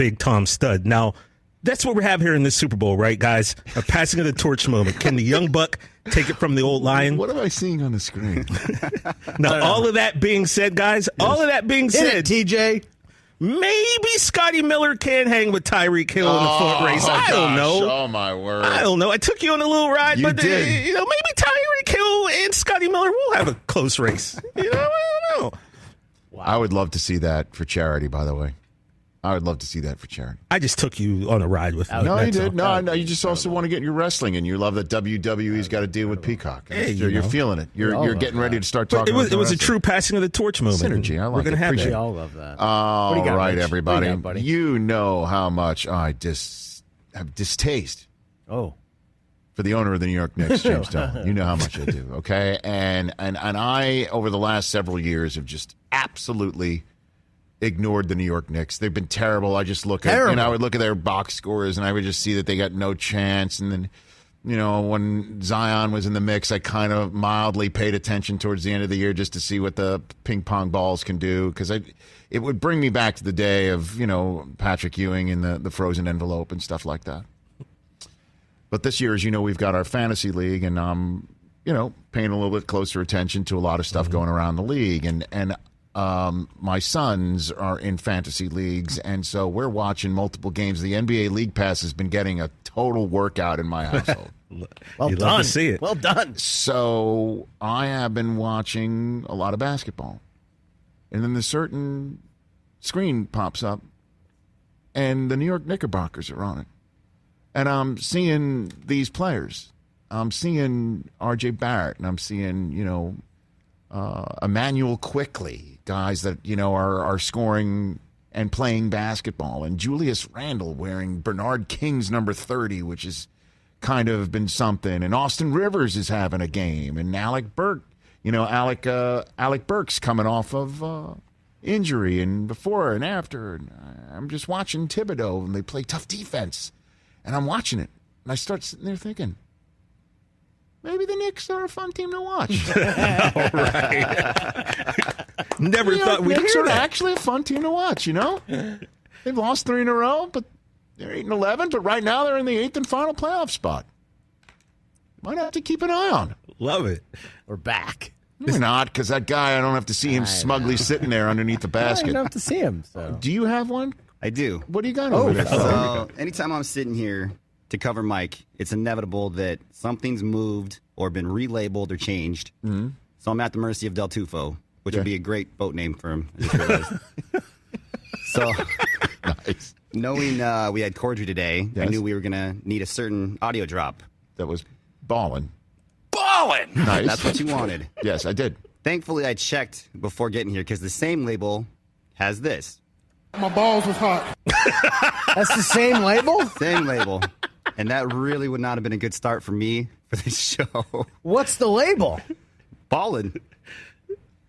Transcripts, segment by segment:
Big Tom Stud. Now, that's what we have here in this Super Bowl, right, guys? A passing of the torch moment. Can the young buck take it from the old lion? What am I seeing on the screen? Now, all of that being said, guys, all of that being said, TJ. Maybe Scotty Miller can hang with Tyreek Hill in the foot race. I don't know. Oh, my word. I don't know. I took you on a little ride, You but did. Maybe Tyreek Hill and Scotty Miller will have a close race. I don't know. Wow. I would love to see that for charity, by the way. I would love to see that for charity. I just took you on a ride with me. No, you did. No, you just also want to get in your wrestling, and you love that WWE's got to deal with Peacock. Hey, you're feeling it. You're getting ready to start talking. It was a true passing of the torch moment. Synergy. I like We're gonna have We it. all love that. All What do you got, right, Rich? everybody. What do you got, buddy? You know how much I have distaste Oh. for the owner of the New York Knicks, James Dolan. You know how much I do, okay? And I, over the last several years, have just absolutely ignored the New York Knicks. They've been terrible. I just look at, I would look at their box scores, and I would just see that they got no chance. And then, when Zion was in the mix, I kind of mildly paid attention towards the end of the year just to see what the ping pong balls can do, because it would bring me back to the day of, Patrick Ewing in the frozen envelope and stuff like that. But this year, as you know, we've got our fantasy league, and I'm, paying a little bit closer attention to a lot of stuff going around the league. And my sons are in fantasy leagues, and so we're watching multiple games. The NBA League Pass has been getting a total workout in my household. Well You'd done. love to see it. Well done. So I have been watching a lot of basketball. And then the certain screen pops up, and the New York Knickerbockers are on it. And I'm seeing these players. I'm seeing R.J. Barrett, and I'm seeing, Emmanuel Quickly, guys that, are scoring and playing basketball. And Julius Randle wearing Bernard King's number 30, which has kind of been something. And Austin Rivers is having a game. And Alec Burke, Alec Burke's coming off of injury, and before and after. And I'm just watching Thibodeau, and they play tough defense. And I'm watching it. And I start sitting there thinking, maybe the Knicks are a fun team to watch. All right. Never thought we'd Knicks hear are that. actually a fun team to watch, They've lost 3 in a row, but they're 8-11. But right now they're in the 8th and final playoff spot. Might have to keep an eye on. Love it. We're back. We're not, because that guy, I don't have to see him smugly sitting there underneath the I basket. don't have to see him. So. Do you have one? I do. What do you got over there? So anytime I'm sitting here to cover Mike, it's inevitable that something's moved or been relabeled or changed. Mm-hmm. So I'm at the mercy of Del Tufo, which would be a great boat name for him. I just realized. So, Nice. knowing we had Cordry today, I knew we were going to need a certain audio drop. That was ballin'. Ballin'! Nice. That's what you wanted. Yes, I did. Thankfully, I checked before getting here because the same label has this. My balls was hot. That's the same label? Same label. And that really would not have been a good start for me for this show. What's the label? Ballin'.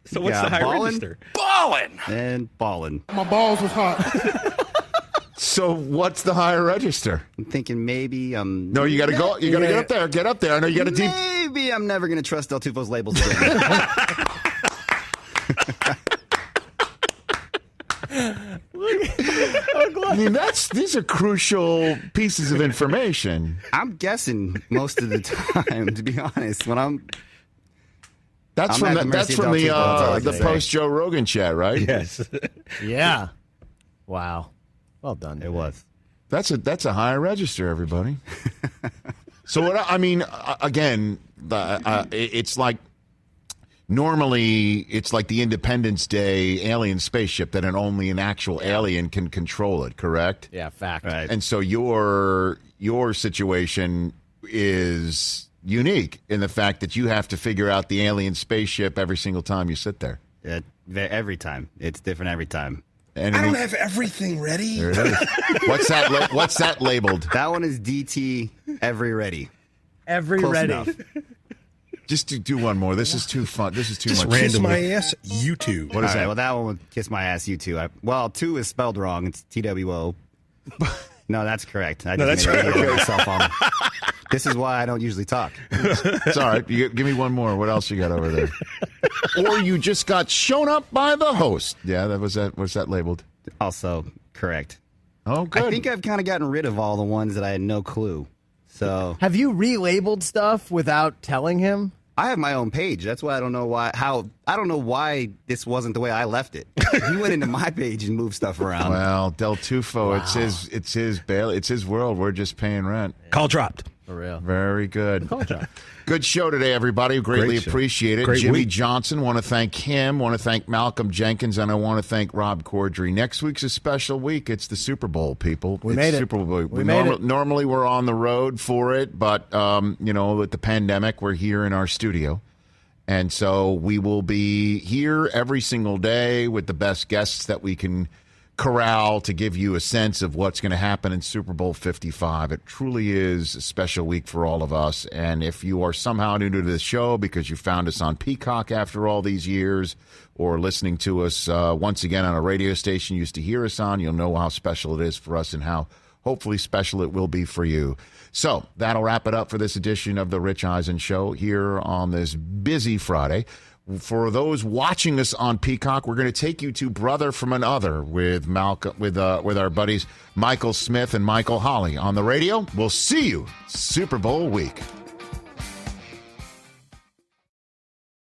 So what's the high register? Ballin'! And ballin'. My balls was hot. So what's the higher register? I'm thinking maybe No, you got to go. You got to get up there. Get up there. I know you got to deep. maybe I'm never going to trust Del Tufo's labels again. I mean, these are crucial pieces of information. I'm guessing most of the time, to be honest, when I'm That's I'm from at the, the that's mercy of from Del the Tufo, that's all I can the say. post Joe Rogan chat, right? Yes. Yeah. Wow. Well done. It was. That's a higher register, everybody. So what I mean, again, it's like normally it's like the Independence Day alien spaceship that only an actual alien can control it. Correct? Yeah, fact. Right. And so your situation is unique in the fact that you have to figure out the alien spaceship every single time you sit there. Every time. It's different every time. And I don't have everything ready. There it is. What's that? What's that labeled? That one is DT Every Ready. Every Close ready. enough. Just do one more. This is too fun. This is too Just much. kiss my ass, you two. What is All that? right, well, that one would kiss my ass, you two. Well, 2 is spelled wrong. It's TWO. No, that's correct. I just made it myself on. This is why I don't usually talk. It's all right. Give me one more. What else you got over there? Or you just got shown up by the host. Yeah, that was that. What's that labeled? Also correct. Oh, good. I think I've kind of gotten rid of all the ones that I had no clue. So Have you relabeled stuff without telling him? I have my own page. That's why I don't know why this wasn't the way I left it. He went into my page and moved stuff around. Well, Del Tufo, it's his world. We're just paying rent. Call dropped. For real. Very good. Good show today, everybody. Greatly Great show. appreciate it. Great Jimmy week. Johnson, want to thank him. Want to thank Malcolm Jenkins, and I want to thank Rob Corddry. Next week's a special week. It's the Super Bowl, people. We It's made it. Super Bowl. We made it. Normally we're on the road for it, but with the pandemic, we're here in our studio. And so we will be here every single day with the best guests that we can corral to give you a sense of what's going to happen in Super Bowl 55. It truly is a special week for all of us. And if you are somehow new to this show because you found us on Peacock after all these years or listening to us once again on a radio station you used to hear us on, you'll know how special it is for us and how hopefully special it will be for you. So that'll wrap it up for this edition of the Rich Eisen Show here on this busy Friday. For those watching us on Peacock, we're going to take you to Brother from Another with our buddies Michael Smith and Michael Holly on the radio. We'll see you Super Bowl week.